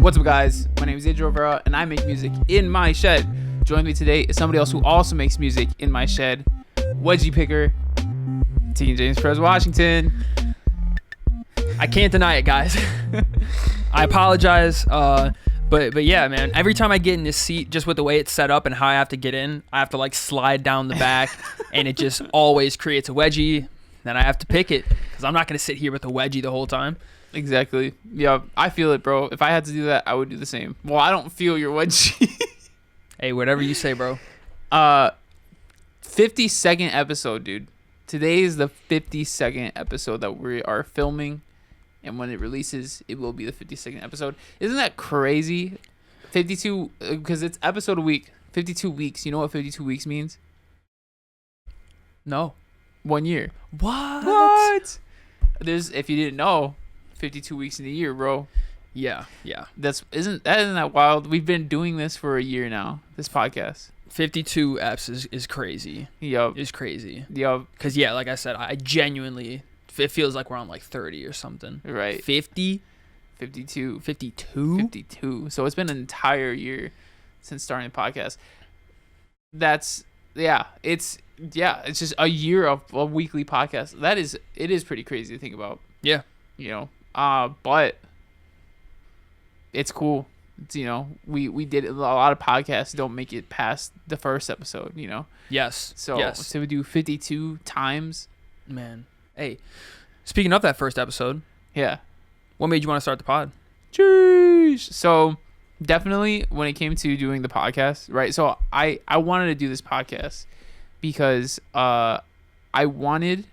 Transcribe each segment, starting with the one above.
What's up, guys? My name is Adriel and I make music in my shed. Joining me today is somebody else who also makes music in my shed, Wedgie Picker, Adriel and Pres, Washington. I can't deny it, guys. I apologize, but yeah, man. Every time I get in this seat, just with the way it's set up and how I have to get in, I have to like slide down the back, and it just always creates a wedgie. Then I have to pick it because I'm not gonna sit here with a wedgie the whole time. Exactly. Yeah, I feel it, bro. If I had to do that, I would do the same. Well, I don't feel your wedgie. Hey, whatever you say, bro. 52nd episode, dude. Today is the 52nd episode that we are filming, and when it releases, it will be the 52nd episode. Isn't that crazy? 52, because it's episode a week. 52 weeks. You know what 52 weeks means? No. 1 year. What? There's, if you didn't know, 52 weeks in a year, bro. Yeah. Isn't that wild? We've been doing this for a year now. This podcast. 52 eps is crazy. Yup. Is crazy. Yup. Because yeah, like I said, I genuinely, it feels like we're on like 30 or something. Right. 50. 52. 52. 52. So it's been an entire year since starting the podcast. It's just a year of a weekly podcast. It is pretty crazy to think about. Yeah. You know, but it's cool. It's, you know, we did a lot of podcasts don't make it past the first episode, you know. Yes. So yes. we do 52 times. Man. Hey, speaking of that first episode. Yeah. What made you want to start the pod? Jeez. So definitely when it came to doing the podcast, right? So I wanted to do this podcast because I wanted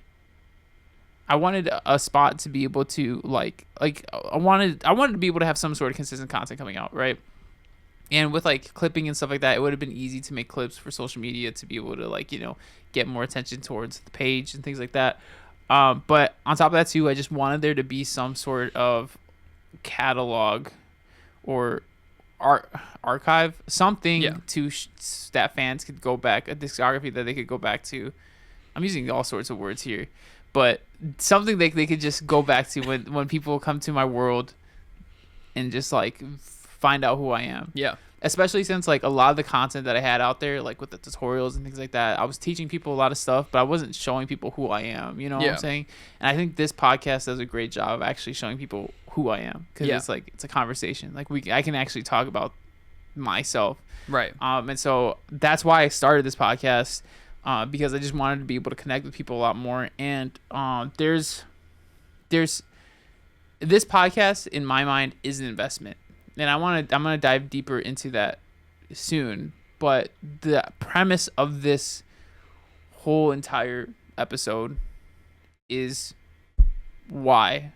a spot to be able to like I wanted to be able to have some sort of consistent content coming out, right? And with like clipping and stuff like that, it would have been easy to make clips for social media to be able to like, you know, get more attention towards the page and things like that. But on top of that too, I just wanted there to be some sort of catalog or archive, something to that fans could go back, a discography that they could go back to. I'm using all sorts of words here, but something they could just go back to when people come to my world and just like find out who I am. Yeah. Especially since like a lot of the content that I had out there, like with the tutorials and things like that, I was teaching people a lot of stuff, but I wasn't showing people who I am. You know what I'm saying? And I think this podcast does a great job of actually showing people who I am, because it's like it's a conversation. Like I can actually talk about myself. Right. And so that's why I started this podcast. Because I just wanted to be able to connect with people a lot more. And there's this podcast in my mind is an investment, and I'm gonna dive deeper into that soon. But the premise of this whole entire episode is why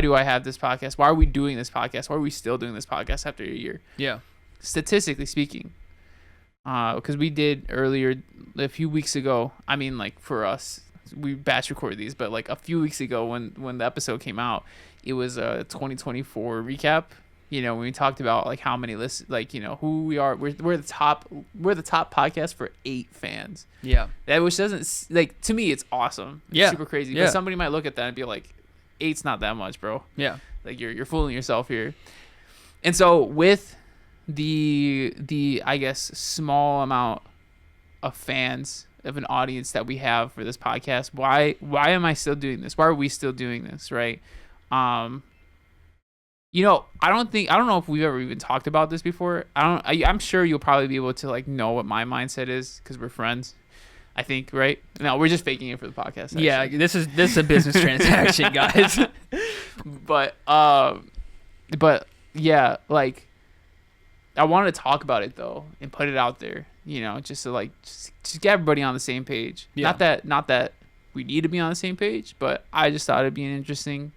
do I have this podcast? Why are we doing this podcast? Why are we still doing this podcast after a year? Yeah. Statistically speaking. Because we did earlier a few weeks ago. I mean, like for us, we batch record these, but like a few weeks ago when the episode came out, it was a 2024 recap. You know, when we talked about like how many lists, like, you know, who we are. We're the top podcast for 8 fans. Yeah. That, which doesn't, like, to me, it's awesome. It's super crazy. Because somebody might look at that and be like, 8's not that much, bro. Yeah. Like you're fooling yourself here. And so with the I guess small amount of fans, of an audience that we have for this podcast, why am I still doing this? Why are we still doing this, right? You know, I don't know if we've ever even talked about this before. I'm sure you'll probably be able to like know what my mindset is because we're friends, I think, right? No, we're just faking it for the podcast, actually. Yeah, this is a business transaction, guys. But yeah, like I wanted to talk about it though and put it out there, you know, just to like just get everybody on the same page. Yeah. Not that we need to be on the same page, but I just thought it'd be an interesting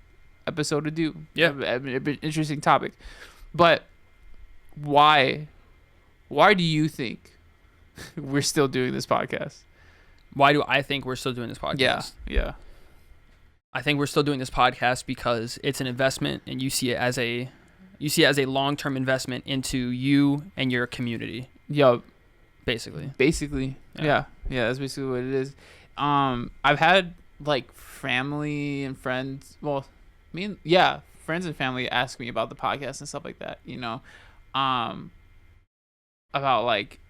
episode to do. Yeah, an interesting topic. But why do you think we're still doing this podcast? Why do I think we're still doing this podcast? Yeah. I think we're still doing this podcast because it's an investment, and you see it as a long-term investment into you and your community. Yup. Basically. Yeah, that's basically what it is. I've had like family and friends, well, friends and family ask me about the podcast and stuff like that, you know, about like,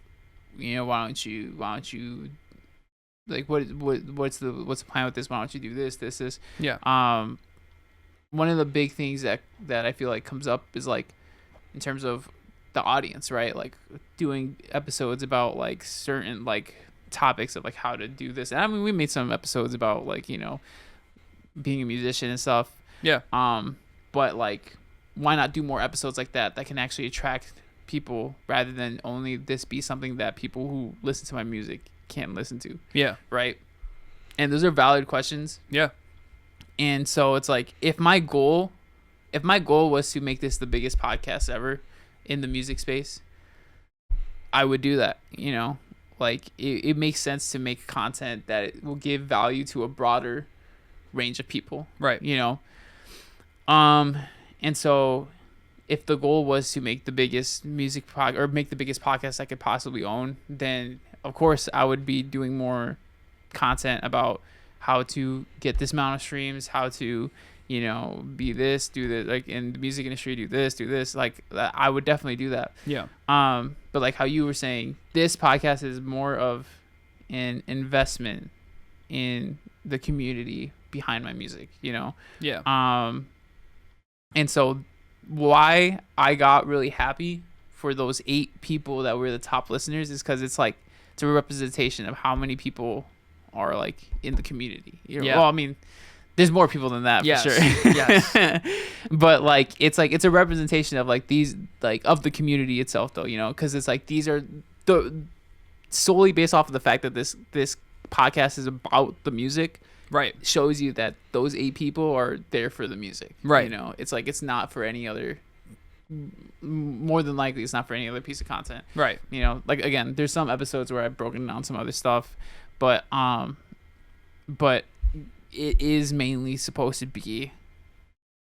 you know, why don't you like what's the plan with this? Why don't you do this? Yeah. One of the big things that I feel like comes up is like in terms of the audience, right? Like doing episodes about like certain like topics of like how to do this. And I mean, we made some episodes about like, you know, being a musician and stuff. Yeah. But like, why not do more episodes like that can actually attract people rather than only this be something that people who listen to my music can listen to. Yeah. Right. And those are valid questions. Yeah. And so it's like, if my goal was to make this the biggest podcast ever in the music space, I would do that, you know, like it makes sense to make content that it will give value to a broader range of people. Right. You know? And so if the goal was to make the biggest make the biggest podcast I could possibly own, then of course I would be doing more content about how to get this amount of streams, how to, you know, be this, do this, like in the music industry, do this, like that. I would definitely do that. Yeah. But like how you were saying, this podcast is more of an investment in the community behind my music, you know? Yeah. And so why I got really happy for those 8 people that were the top listeners is because it's like, it's a representation of how many people are like in the community. Yeah. Well, I mean, there's more people than that, yes. for sure. Yes. But like, it's a representation of like these, like of the community itself though, you know, because it's like, these are solely based off of the fact that this podcast is about the music. Right. Shows you that those 8 people are there for the music. Right. You know, it's like, it's not for any other, more than likely it's not for any other piece of content. Right. You know, like again, there's some episodes where I've broken down some other stuff, but it is mainly supposed to be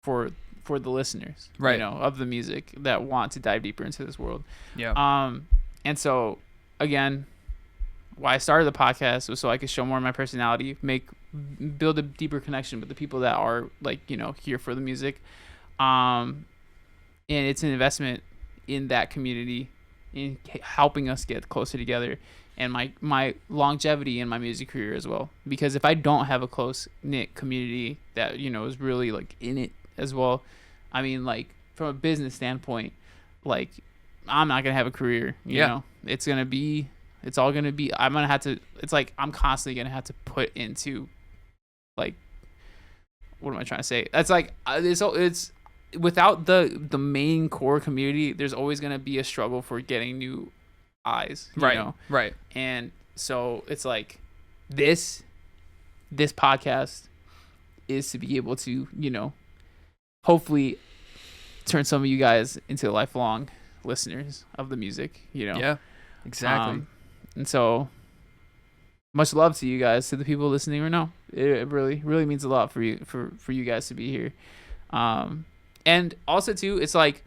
for the listeners, right, you know, of the music that want to dive deeper into this world. Yeah. And so again, why I started the podcast was so I could show more of my personality, build a deeper connection with the people that are like, you know, here for the music. And it's an investment in that community, in helping us get closer together, and my longevity in my music career as well. Because if I don't have a close knit community that, you know, is really like in it as well, I mean, like from a business standpoint, like I'm not gonna have a career. You know, it's all gonna be. I'm gonna have to. It's like I'm constantly gonna have to put into, like, what am I trying to say? That's like it's without the main core community, there's always gonna be a struggle for getting new eyes. You know? Right. And so it's like this podcast is to be able to, you know, hopefully turn some of you guys into lifelong listeners of the music. You know. Yeah. Exactly. And so, much love to you guys, to the people listening or no. It really, really means a lot for you guys to be here. And also too, it's like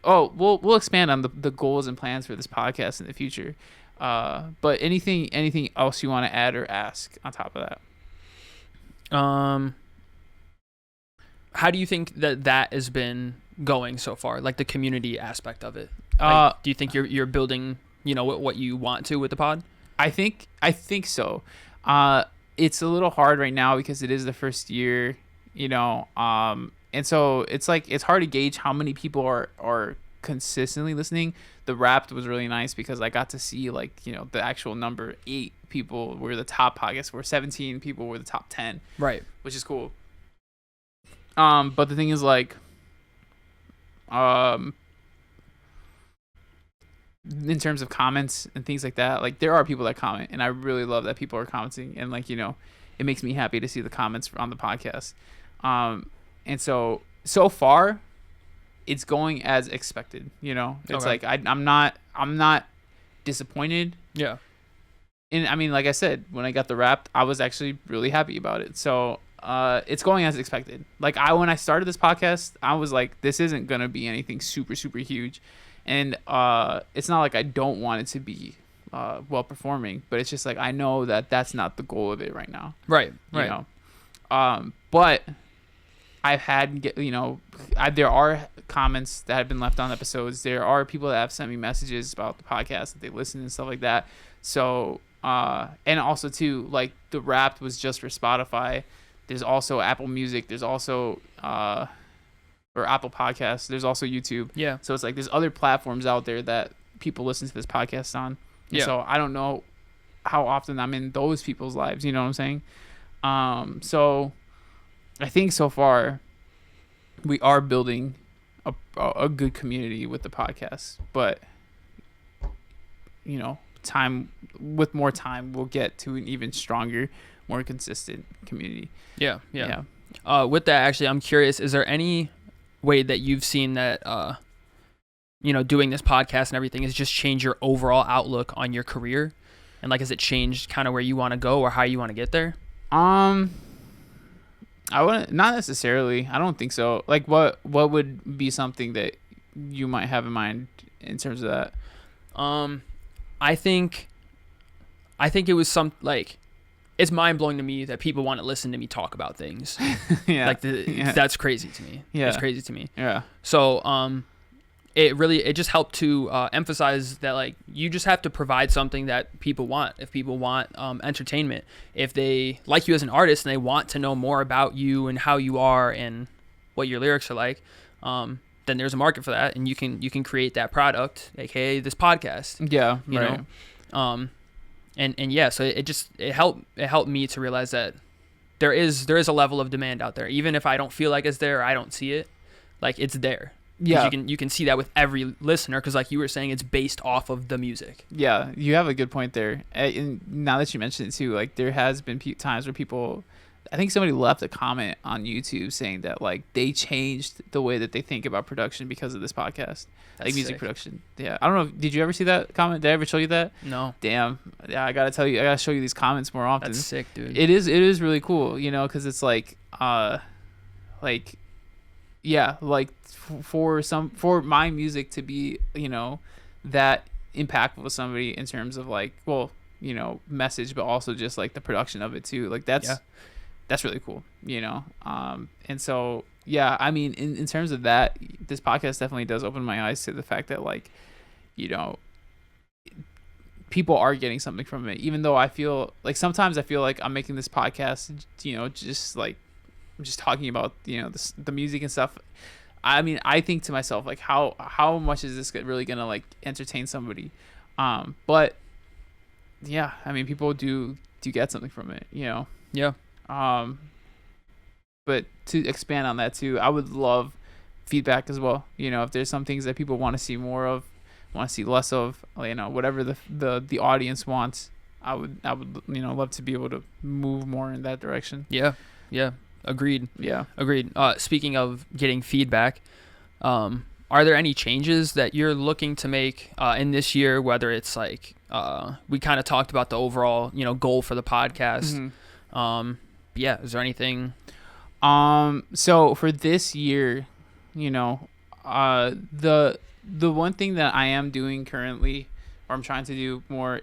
we'll expand on the goals and plans for this podcast in the future. But anything else you want to add or ask on top of that? How do you think that has been going so far? Like the community aspect of it. Like, do you think you're building, you know, what you want to with the pod? I think so. It's a little hard right now because it is the first year, you know, and so it's like it's hard to gauge how many people are consistently listening. The Wrapped was really nice because I got to see, like, you know, the actual number. 8 people were the top podcast, where 17 people were the top 10. Right. Which is cool. But the thing is, like, in terms of comments and things like that, like, there are people that comment, and I really love that people are commenting, and, like, you know, it makes me happy to see the comments on the podcast. And so far it's going as expected, you know. It's okay. like I'm not disappointed. Yeah. And I mean, like I said, when I got the Wrapped, I was actually really happy about it. So it's going as expected. Like when I started this podcast, I was like, this isn't gonna be anything super, super huge. And it's not like I don't want it to be well performing, but it's just like I know that that's not the goal of it right now. Right. You know? But I've had, there are comments that have been left on episodes. There are people that have sent me messages about the podcast that they listen and stuff like that. So, and also too, like the Wrapped was just for Spotify. There's also Apple Music. There's also, or Apple Podcasts. There's also YouTube. Yeah. So it's like there's other platforms out there that people listen to this podcast on. Yeah. So I don't know how often I'm in those people's lives. You know what I'm saying? So I think so far we are building a good community with the podcast, but with more time, we'll get to an even stronger, more consistent community. Yeah. With that, actually, I'm curious, is there any way that you've seen that, doing this podcast and everything has just changed your overall outlook on your career? And like, has it changed kind of where you want to go or how you want to get there? I wouldn't, not necessarily. I don't think so. Like, what would be something that you might have in mind in terms of that? I think it was it's mind blowing to me that people want to listen to me talk about things. Yeah. That's crazy to me. Yeah. It's crazy to me. Yeah. So, it just helped to emphasize that like you just have to provide something that people want. If people want entertainment, if they like you as an artist and they want to know more about you and how you are and what your lyrics are like, then there's a market for that, and you can create that product, aka this podcast. Yeah, you right. know, and yeah, so it helped me to realize that there is a level of demand out there, even if I don't feel like it's there, or I don't see it, like it's there. Yeah, you can see that with every listener, because like you were saying, it's based off of the music. Yeah, you have a good point there. And now that you mentioned it too, like there has been times where people, I think somebody left a comment on YouTube saying that like they changed the way that they think about production because of this podcast. That's like music sick. Production. Yeah, I don't know. Did you ever see that comment? Did I ever show you that? No. Damn. Yeah, I gotta tell you. I gotta show you these comments more often. That's sick, dude. It is really cool, because it's like, yeah, like for my music to be, that impactful to somebody in terms of like, well, message, but also just like the production of it too. Like that's really cool, and so, yeah, I mean, in terms of that, this podcast definitely does open my eyes to the fact that like, people are getting something from it, even though sometimes I feel like I'm making this podcast, just like I'm just talking about, the music and stuff. I mean, I think to myself, like, how much is this really gonna like entertain somebody? But yeah, I mean, people do get something from it, Yeah. But to expand on that too, I would love feedback as well. If there's some things that people want to see more of, want to see less of, whatever the audience wants, I would love to be able to move more in that direction. Yeah. Agreed. Yeah. Agreed. Speaking of getting feedback, are there any changes that you're looking to make in this year? Whether it's like we kind of talked about the overall goal for the podcast. Mm-hmm. Yeah. Is there anything? So for this year, the one thing that I am doing currently, or I'm trying to do more,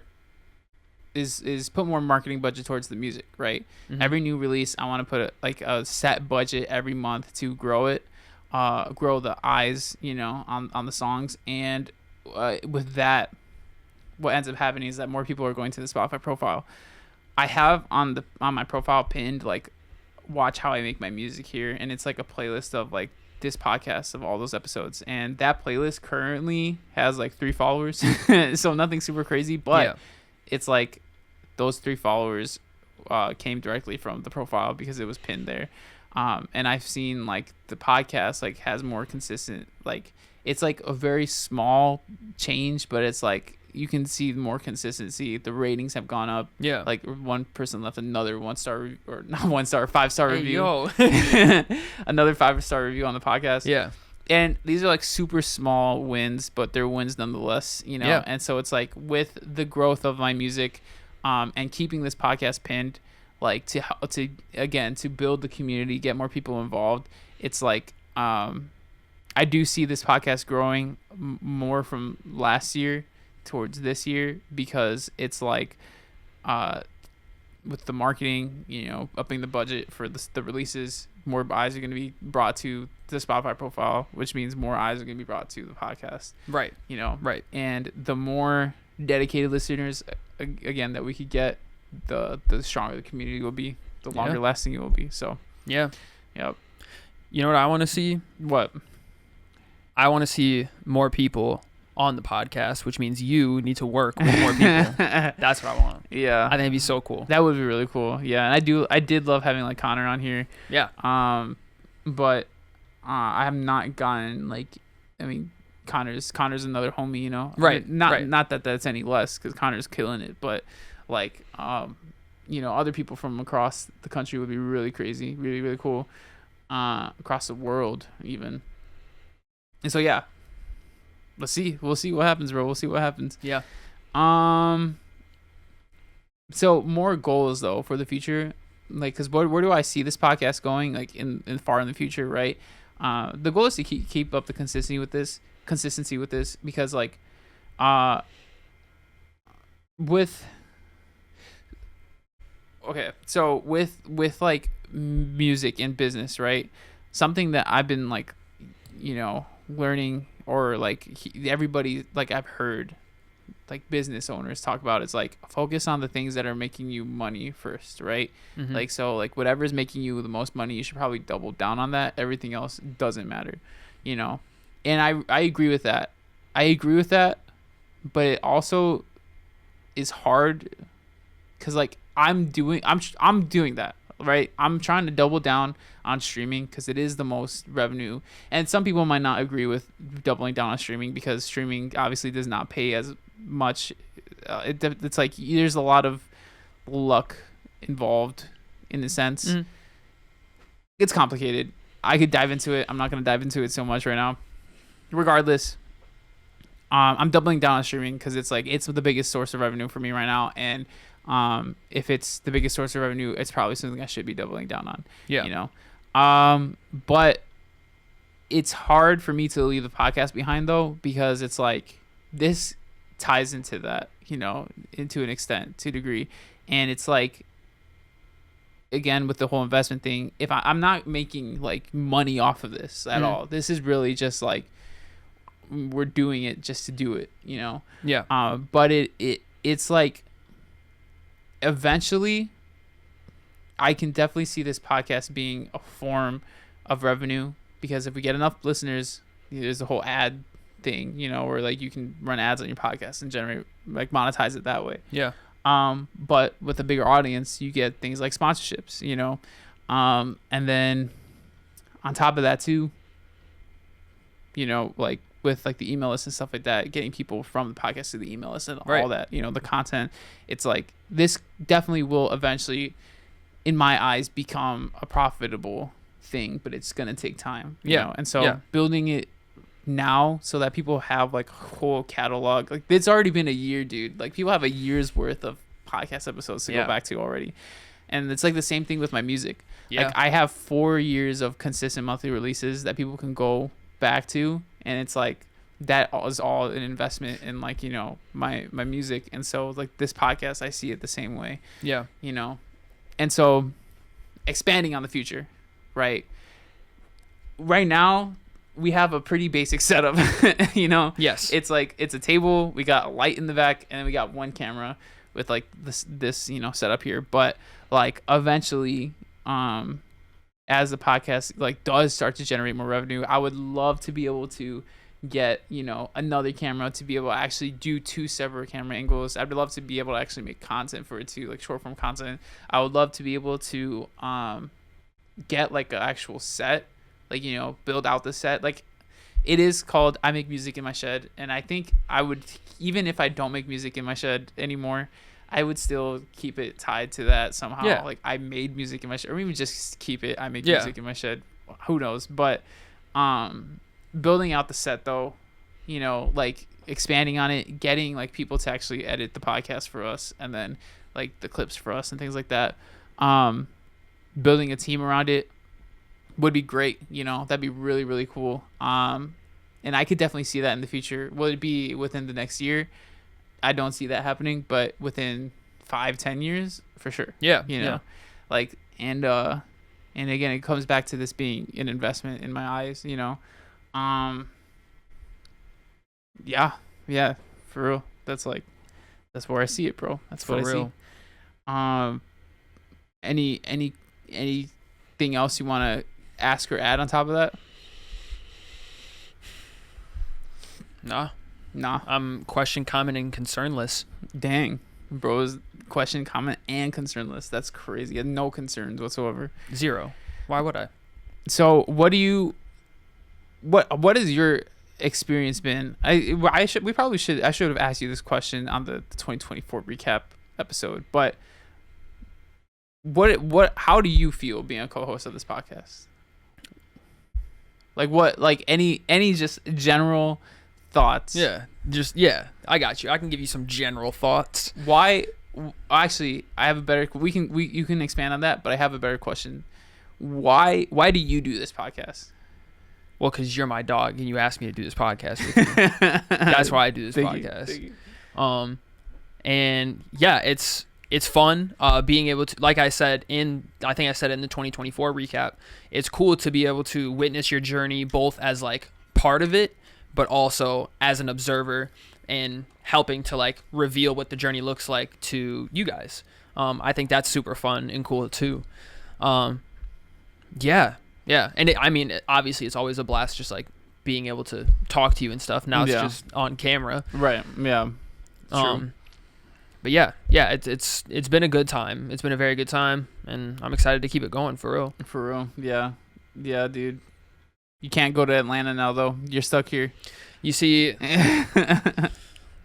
is put more marketing budget towards the music, right? Mm-hmm. Every new release, I want to put a set budget every month to grow it, grow the eyes, on the songs. And with that, what ends up happening is that more people are going to the Spotify profile. I have on my profile pinned like, watch how I make my music here, and it's like a playlist of like this podcast of all those episodes, and that playlist currently has like 3 followers. So nothing super crazy, but it's like those 3 followers came directly from the profile because it was pinned there. And I've seen like the podcast like has more consistent, like it's like a very small change, but it's like you can see more consistency. The ratings have gone up. Yeah. Like one person left another 1-star or not 1-star, 5-star review. Yo. Another 5-star review on the podcast. Yeah. And these are like super small wins, but they're wins nonetheless, Yeah. And so it's like with the growth of my music, and keeping this podcast pinned, like to build the community, get more people involved. It's like, I do see this podcast growing more from last year towards this year, because it's like, with the marketing, upping the budget for the releases, more eyes are going to be brought to the Spotify profile, which means more eyes are going to be brought to the podcast. Right. Right. And the more dedicated listeners, again, that we could get, the stronger the community will be, the longer lasting it will be. So yeah. Yep. You know what I want to see? What? I want to see more people on the podcast, which means you need to work with more people. That's what I want. Yeah. I think it'd be so cool. That would be really cool. Yeah. And I did love having like Connor on here. Yeah. But I have not gotten like, I mean, Connor's another homie, you know? Right. I mean, not that that's any less, because Connor's killing it, but like, you know, other people from across the country would be really crazy, really, really cool. Across the world even. And so yeah, we'll see what happens, bro. We'll see what happens. Yeah. So more goals though for the future, like, because where do I see this podcast going, like in far in the future, right? The goal is to keep up the consistency with this, because like with like music and business, right? Something that I've been like, you know, learning, or like everybody, like I've heard like business owners talk about, it's like focus on the things that are making you money first, right? Mm-hmm. Like, so like whatever is making you the most money, you should probably double down on that. Everything else doesn't matter, you know? And I agree with that. But it also is hard because like I'm doing that, right? I'm trying to double down on streaming because it is the most revenue, and some people might not agree with doubling down on streaming because streaming obviously does not pay as much. It's like there's a lot of luck involved in a sense. It's complicated. I could dive into it. I'm not going to dive into it so much right now. Regardless, I'm doubling down on streaming because it's like it's the biggest source of revenue for me right now, and if it's the biggest source of revenue, it's probably something I should be doubling down on. Yeah. You know, but it's hard for me to leave the podcast behind though, because it's like this ties into that, you know, into an extent, to a degree, and it's like, again, with the whole investment thing, if I'm not making like money off of this at all, this is really just like we're doing it just to do it, you know. Yeah. But it's like eventually I can definitely see this podcast being a form of revenue, because if we get enough listeners, there's the whole ad thing, you know, where like you can run ads on your podcast and generate, like, monetize it that way. Yeah. But with a bigger audience, you get things like sponsorships, you know, and then on top of that too, you know, like with like the email list and stuff like that, getting people from the podcast to the email list and all that, you know, the content, it's like this definitely will eventually, in my eyes, become a profitable thing, but it's going to take time, you know? And so building it now so that people have like a whole catalog, like it's already been a year, dude. Like people have a year's worth of podcast episodes to go back to already. And it's like the same thing with my music. Like I have 4 years of consistent monthly releases that people can go back to, and it's like that is all an investment in, like, you know, my music. And so like this podcast, I see it the same way, you know. And so expanding on the future, right now we have a pretty basic setup, you know. Yes. It's like it's a table, we got a light in the back, and then we got one camera with like this you know, setup here. But like eventually, as the podcast like does start to generate more revenue, I would love to be able to get, you know, another camera to be able to actually do 2 separate camera angles. I'd love to be able to actually make content for it too, like short form content. I would love to be able to get like an actual set, like, you know, build out the set. Like it is called I Make Music in My Shed, and I think I would, even if I don't make music in my shed anymore, I would still keep it tied to that somehow. Like I made music in my shed, or even just keep it I Make Music in My Shed, who knows. But building out the set though, you know, like expanding on it, getting like people to actually edit the podcast for us, and then like the clips for us and things like that, building a team around it would be great, you know. That'd be really, really cool. And I could definitely see that in the future. Will it be within the next year? I don't see that happening, but within 5-10 years for sure. You know, like, and And again, it comes back to this being an investment in my eyes, you know. Yeah, for real. That's where I see it, bro. That's For what real. I see. Anything else you want to ask or add on top of that? Nah. Nah. I'm question, comment, and concernless. Dang, bro's question, comment, and concern list. That's crazy. He had no concerns whatsoever. 0. Why would I? So, what has your experience been? I should have asked you this question on the 2024 recap episode, but how do you feel being a co-host of this podcast? Like any just general thoughts? Yeah, I got you. I can give you some general thoughts. Why? Actually, I have a better. You can expand on that, but I have a better question. Why do you do this podcast? Well, because you're my dog and you asked me to do this podcast with you. That's why I do this podcast. Thank you. And yeah, it's fun being able to, like I said I think I said it in the 2024 recap, it's cool to be able to witness your journey both as like part of it, but also as an observer and helping to like reveal what the journey looks like to you guys. I think that's super fun and cool too. Yeah. And obviously it's always a blast just like being able to talk to you and stuff. Now it's just on camera. Right. Yeah. True. But yeah, it's been a good time. It's been a very good time, and I'm excited to keep it going for real. For real. Yeah, dude. You can't go to Atlanta now though. You're stuck here. You see.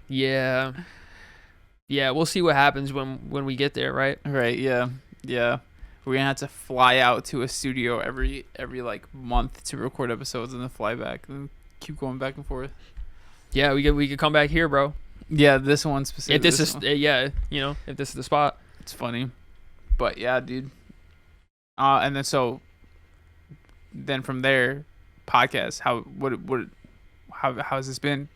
Yeah. We'll see what happens when we get there, right? Right. Yeah. We're gonna have to fly out to a studio every like month to record episodes and then fly back and keep going back and forth. Yeah, we could come back here, bro. Yeah, this one specifically. If this is if this is the spot. It's funny, but yeah, dude. And then from there, podcast. How has this been?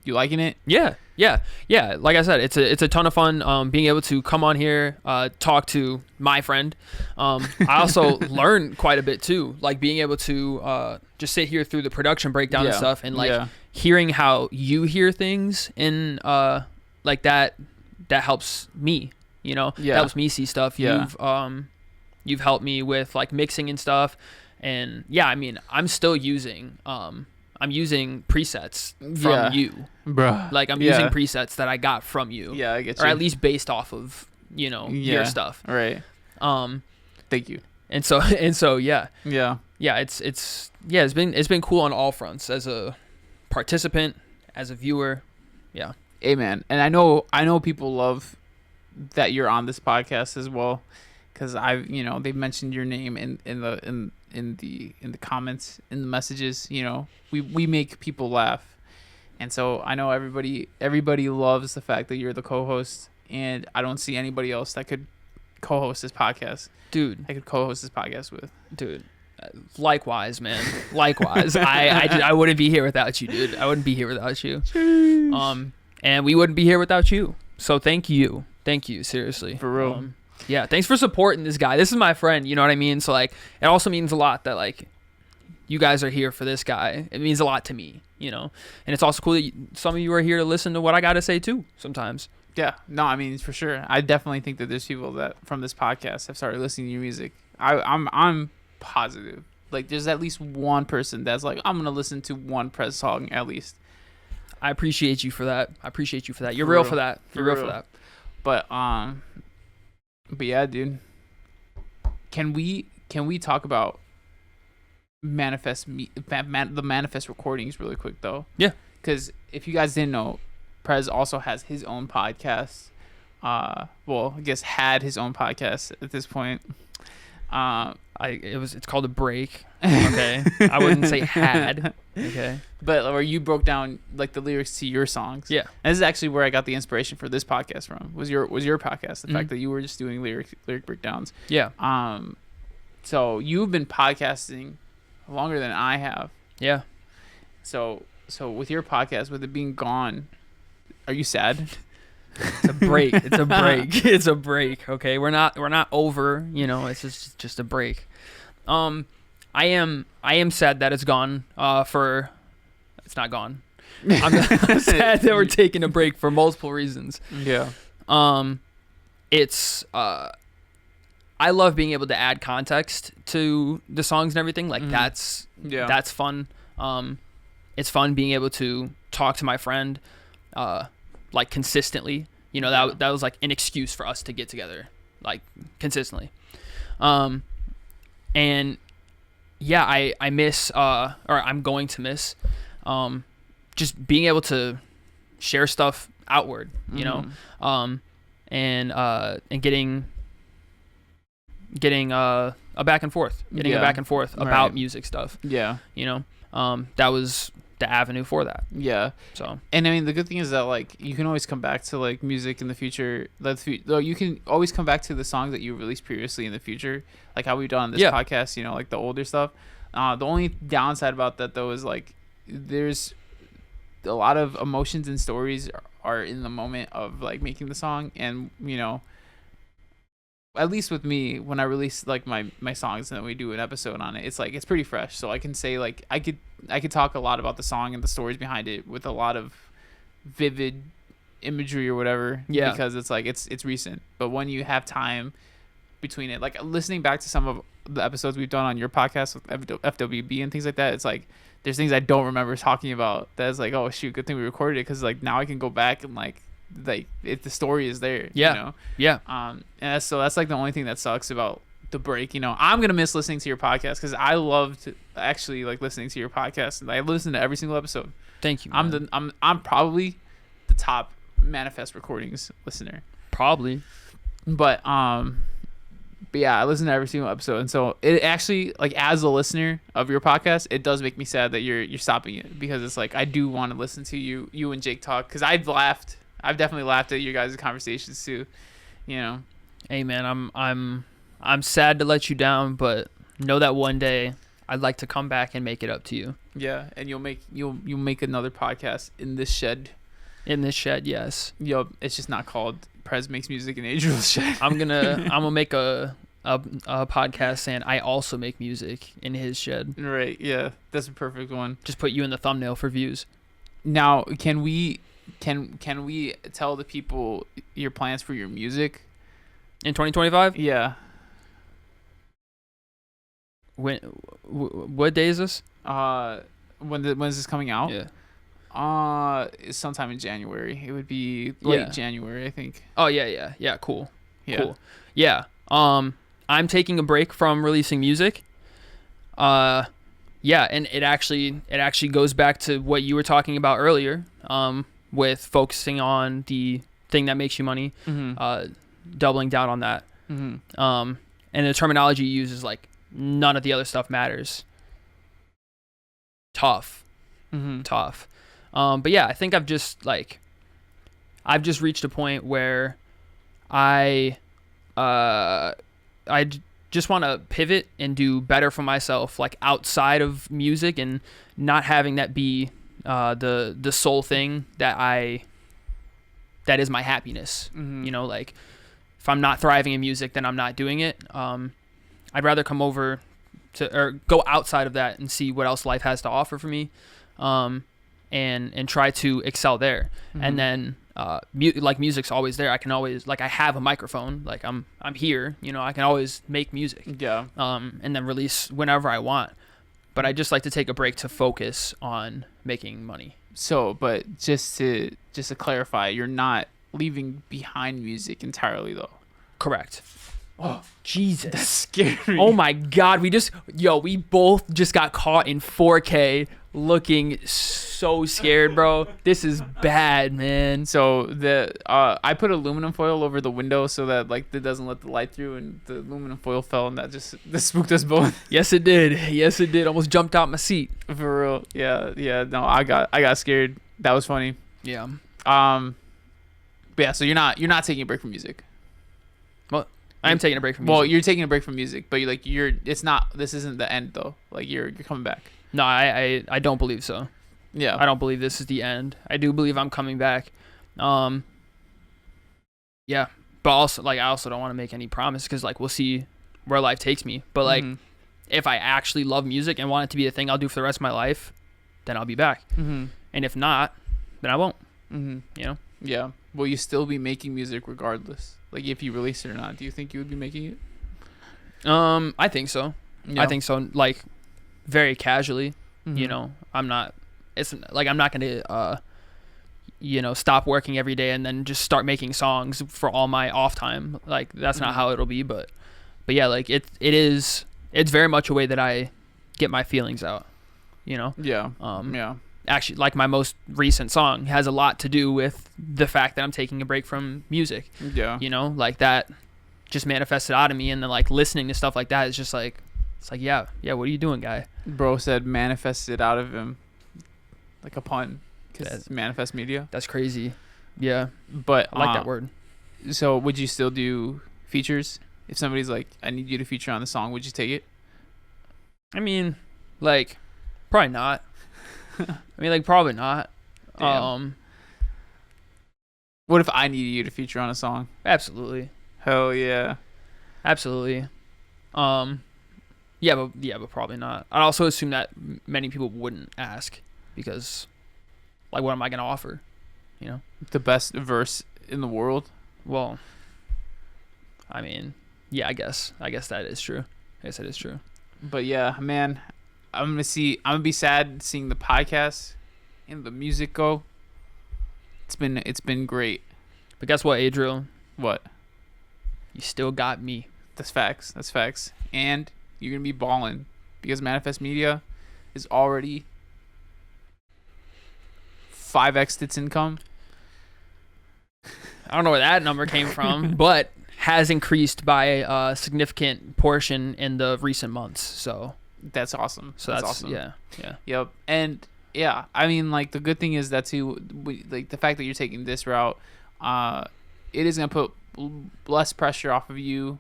You liking it? Yeah. Like I said, it's a ton of fun being able to come on here, talk to my friend. I also learn quite a bit too, like being able to just sit here through the production breakdown and stuff, and like hearing how you hear things in like that helps me, that helps me see stuff. You've helped me with like mixing and stuff, and I'm still using I'm using presets from you, bro. Like I'm using presets that I got from you. Yeah, I get you. Or at least based off of your stuff. Right. Thank you. And so yeah. Yeah. Yeah. It's been cool on all fronts, as a participant, as a viewer. Yeah. Hey man, and I know people love that you're on this podcast as well, because they've mentioned your name in the comments, in the messages. We make people laugh, and so I know everybody loves the fact that you're the co-host, and I don't see anybody else that could co-host this podcast. Dude, I could co-host this podcast with. Dude, likewise, man. Likewise. I wouldn't be here without you, dude. I wouldn't be here without you. Jeez. And we wouldn't be here without you. So thank you, seriously. For real. Yeah, thanks for supporting this guy. This is my friend, you know what I mean? So like, it also means a lot that like you guys are here for this guy. It means a lot to me, and it's also cool that some of you are here to listen to what I got to say too sometimes. Yeah, no, for sure. I definitely think that there's people that from this podcast have started listening to your music. I'm positive. Like there's at least one person that's like, I'm gonna listen to one Pres song at least. I appreciate you for that. You're real for that. You're real for that. But yeah, dude. Can we talk about the Manifest recordings really quick though? Yeah. Because if you guys didn't know, Pres also has his own podcast. I guess had his own podcast at this point. It's called A Break. Okay. I wouldn't say had. Okay. But where you broke down like the lyrics to your songs. Yeah. And this is actually where I got the inspiration for this podcast from. Was your podcast. The fact that you were just doing lyric breakdowns. Yeah. So you've been podcasting longer than I have. Yeah. So with your podcast, with it being gone, are you sad? It's a break. It's a break. Okay. We're not over, it's just a break. I am sad that it's gone. It's not gone. I'm sad that we're taking a break for multiple reasons. Yeah. It's I love being able to add context to the songs and everything. Like that's fun. It's fun being able to talk to my friend like consistently. You know, that was like an excuse for us to get together like consistently. And yeah, I miss or I'm going to miss just being able to share stuff outward, you know, and getting a back and forth, about music stuff. Yeah. You know, that was the avenue for that. Yeah. So, and I mean, the good thing is that like you can always come back to like music in the future. Though you can always come back to the songs that you released previously in the future, like how we've done on this podcast. You know, like the older stuff. The only downside about that though is like there's a lot of emotions and stories are in the moment of like making the song, and you know, at least with me, when I release like my songs and then we do an episode on it, it's like it's pretty fresh, so I can say like I could talk a lot about the song and the stories behind it with a lot of vivid imagery or whatever, because it's like it's recent. But when you have time between it, like listening back to some of the episodes we've done on your podcast with FWB and things like that, it's like there's things I don't remember talking about that's like, oh shoot, good thing we recorded it, because like now I can go back and like if the story is there, you know? And that's like the only thing that sucks about the break. You know, I'm gonna miss listening to your podcast because I loved actually like listening to your podcast, and I listen to every single episode. Thank you, man. I'm probably the top Manifest Recordings listener, probably, but yeah, I listen to every single episode, and so it actually, like, as a listener of your podcast, it does make me sad that you're stopping it, because it's like I do want to listen to you and Jake talk, because I've definitely laughed at your guys' conversations too, you know. Hey man, I'm sad to let you down, but know that one day I'd like to come back and make it up to you. Yeah, and you'll make another podcast in this shed. In this shed, yes. Yup, it's just not called Pres Makes Music in Adriel's Shed. I'm gonna make a podcast saying I also make music in his shed. Right, yeah, that's a perfect one. Just put you in the thumbnail for views. Now, can we tell the people your plans for your music in 2025? Yeah. What day is this? When is this coming out? Yeah. Sometime in January. It would be late January, I think. Oh yeah. Cool. Yeah. Cool. Yeah. I'm taking a break from releasing music. Yeah, and it actually goes back to what you were talking about earlier. With focusing on the thing that makes you money. Doubling down on that. And the terminology you use is like none of the other stuff matters. Tough. But yeah, I think I've just reached a point where I just want to pivot and do better for myself, like outside of music, and not having that be the sole thing that is my happiness. You know, like if I'm not thriving in music, then I'm not doing it. I'd rather come over to, or go outside of that and see what else life has to offer for me. And try to excel there. And then like music's always there. I can always, like, I have a microphone, like I'm here, you know, I can always make music. Yeah. And then release whenever I want. But I just like to take a break to focus on making money. So, but just to clarify, you're not leaving behind music entirely though. Correct. Oh, Jesus. That's scary. Oh my God. We both just got caught in 4K looking so scared, bro. This is bad, man. So I put aluminum foil over the window so that like it doesn't let the light through, and the aluminum foil fell, and that spooked us both. Yes, it did. Almost jumped out my seat. For real. Yeah. No, I got scared. That was funny. Yeah. But yeah, so you're not taking a break from music. Well, I am taking a break from music. Well, you're taking a break from music, but this isn't the end though. Like you're coming back. No, I don't believe so. Yeah. I don't believe this is the end. I do believe I'm coming back. Yeah. But also, like, I also don't want to make any promise, because like we'll see where life takes me. But like if I actually love music and want it to be a thing I'll do for the rest of my life, then I'll be back. Mm-hmm. And if not, then I won't. Mm-hmm. You know? Yeah. Will you still be making music regardless? Like if you release it or not? Do you think you would be making it? I think so. Yeah. I think so. Like very casually. Mm-hmm. You know, I'm not. It's like I'm not gonna stop working every day and then just start making songs for all my off time. Like that's not how it'll be. But yeah, like it's very much a way that I get my feelings out. You know. Yeah. Yeah. Actually, like my most recent song has a lot to do with the fact that I'm taking a break from music. Yeah. You know, like that just manifested out of me, and then like listening to stuff like that is just like, it's like, yeah, what are you doing, guy? Bro said manifested out of him, like a pun, because manifest media. That's crazy. Yeah, but I like that word. So would you still do features if somebody's like, I need you to feature on the song? Would you take it? I mean, like, probably not. Probably not. Damn. What if I needed you to feature on a song? Absolutely. Hell yeah. Absolutely. Yeah, but probably not. I'd also assume that many people wouldn't ask because, like, what am I gonna offer? You know, the best verse in the world. Well, I mean, yeah, I guess that is true. I guess that is true. But yeah, man, I'm gonna be sad seeing the podcast and the music go. It's been great. But guess what, Adriel? What? You still got me. That's facts. And you're gonna be balling because Manifest Media is already 5x its income. I don't know where that number came from, but has increased by a significant portion in the recent months. So that's awesome. So that's awesome. Yeah. Yep. And yeah, I mean, like the good thing is that too, like the fact that you're taking this route, it is gonna put less pressure off of you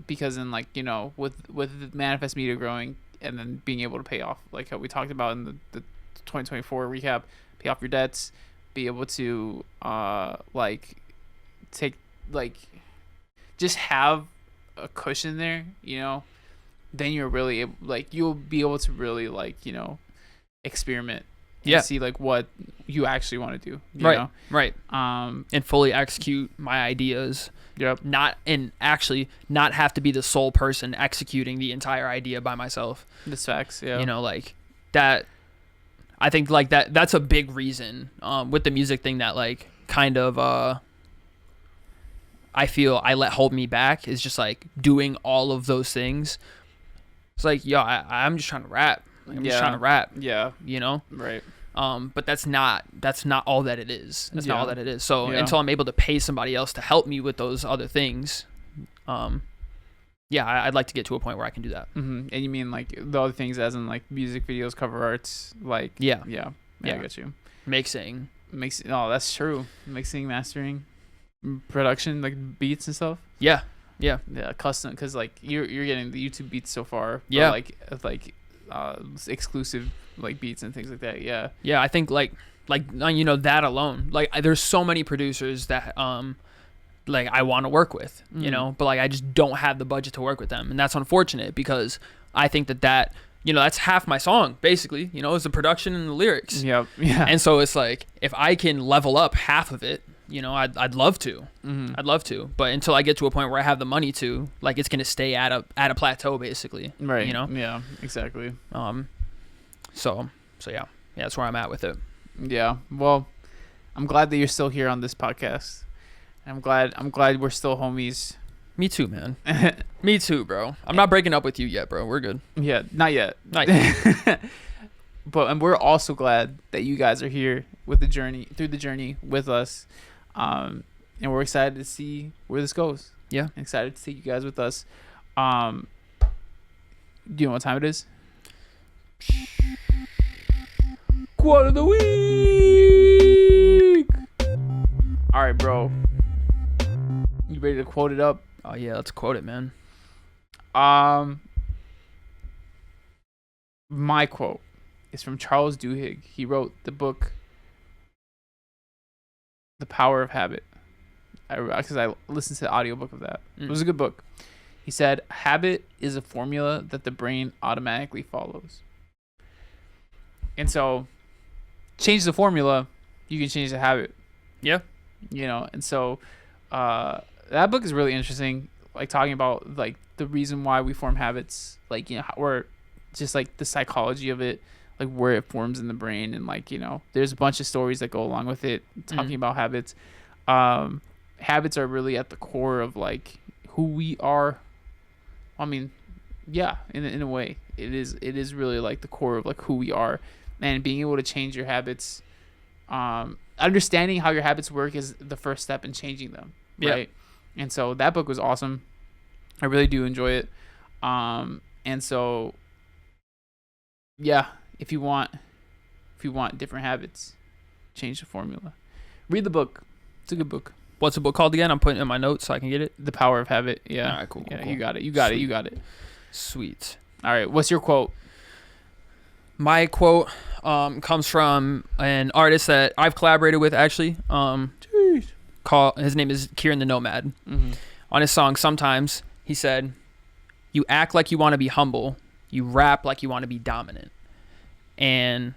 because then, like, you know, with the Manifest Media growing and then being able to pay off, like how we talked about in the 2024 recap, pay off your debts, be able to like take, like, just have a cushion there, you know, then you're really able, like, you'll be able to really, like, you know, experiment and see like what you actually want to do, you know? Right. And fully execute my ideas. Yep. Not have to be the sole person executing the entire idea by myself. That's facts. Yeah. You know, like that. I think like that's a big reason with the music thing that like kind of I feel I let hold me back is just like doing all of those things. It's like, yo, I'm just trying to rap. Like, I'm just trying to rap. Yeah. You know? Right. But that's not all that it is. That's not all that it is. So Yeah. until I'm able to pay somebody else to help me with those other things, I'd like to get to a point where I can do that. Mm-hmm. And you mean like the other things, as in like music videos, cover arts, like Yeah. I get you. Mixing. Oh, that's true. Mixing, mastering, production, like beats and stuff. Yeah. Custom, because like you're getting the YouTube beats so far. Yeah. But like exclusive like beats and things like that. Yeah. Yeah, I think like you know, that alone, like there's so many producers that like I want to work with, you know, but like I just don't have the budget to work with them, and that's unfortunate because I think that you know, that's half my song basically, you know, is the production and the lyrics. Yep. Yeah. And so it's like if I can level up half of it, you know, I'd love to. Mm-hmm. I'd love to, but until I get to a point where I have the money to, like, it's gonna stay at a plateau basically. Right. You know. Yeah. Exactly. So yeah, that's where I'm at with it. Yeah. Well, I'm glad that you're still here on this podcast. I'm glad we're still homies. Me too, man. Me too, bro. I'm not breaking up with you yet, bro. We're good. Yeah, not yet. Not yet. And we're also glad that you guys are here through the journey with us. And we're excited to see where this goes. Yeah. I'm excited to see you guys with us. Do you know what time it is? Quote of the week. All right, bro. You ready to quote it up? Oh yeah, let's quote it, man. My quote is from Charles Duhigg. He wrote the book The Power of Habit. Because I listened to the audiobook of that. It was a good book. He said, habit is a formula that the brain automatically follows. And so change the formula, you can change the habit. Yeah. And so that book is really interesting, like talking about like the reason why we form habits, like, or just like the psychology of it, like where it forms in the brain. And like, there's a bunch of stories that go along with it talking about habits. Habits are really at the core of like who we are. I mean, yeah, in a way, it is really like the core of like who we are, and being able to change your habits, understanding how your habits work is the first step in changing them, right? Yeah. And so that book was awesome. I really do enjoy it. And so, yeah, if you want different habits, change the formula. Read the book. It's a good book. What's the book called again? I'm putting it in my notes so I can get it. The Power of Habit. Yeah. All right, cool. You got it. You got it. Sweet. All right. What's your quote? My quote comes from an artist that I've collaborated with, actually. His name is Kieran the Nomad. Mm-hmm. On his song Sometimes, he said, "You act like you want to be humble. You rap like you want to be dominant." And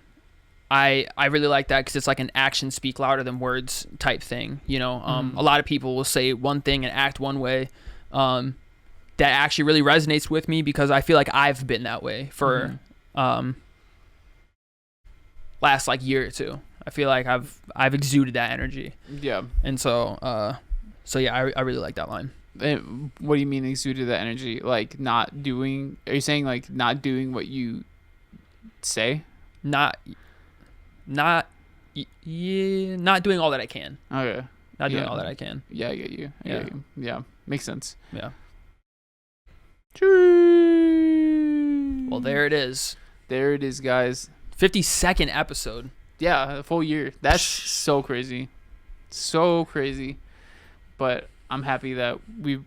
I really like that because it's like an action speak louder than words type thing. A lot of people will say one thing and act one way. That actually really resonates with me because I feel like I've been that way for last like year or two. I feel like I've exuded that energy. Yeah. And so yeah, I really like that line. And what do you mean exuded that energy? Like not doing? Are you saying like not doing what you say? Not doing all that I can. Okay. Not doing all that I can. Yeah, I get you. I get you. Yeah, makes sense. Yeah. Well, there it is. There it is, guys. 52nd episode. Yeah, a full year. That's so crazy. So crazy. But I'm happy that we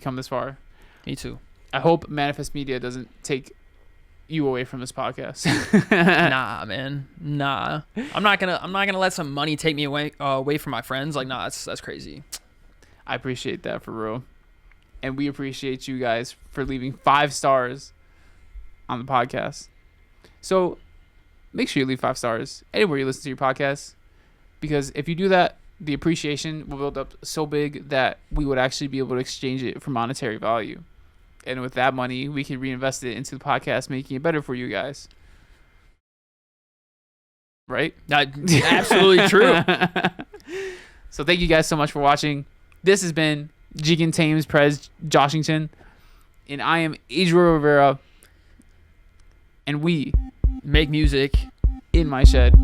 come this far. Me too. I hope Manifest Media doesn't take you away from this podcast. Nah, man. Nah. I'm not gonna let some money take me away from my friends. Like, nah, that's crazy. I appreciate that, for real. And we appreciate you guys for leaving 5 stars on the podcast. So make sure you leave 5 stars anywhere you listen to your podcast, because if you do that, the appreciation will build up so big that we would actually be able to exchange it for monetary value. And with that money, we can reinvest it into the podcast, making it better for you guys. Right? Absolutely true. So thank you guys so much for watching. This has been Jigan Tames Pres Joshington. And I am Adriel Rivera. And we make music in my shed.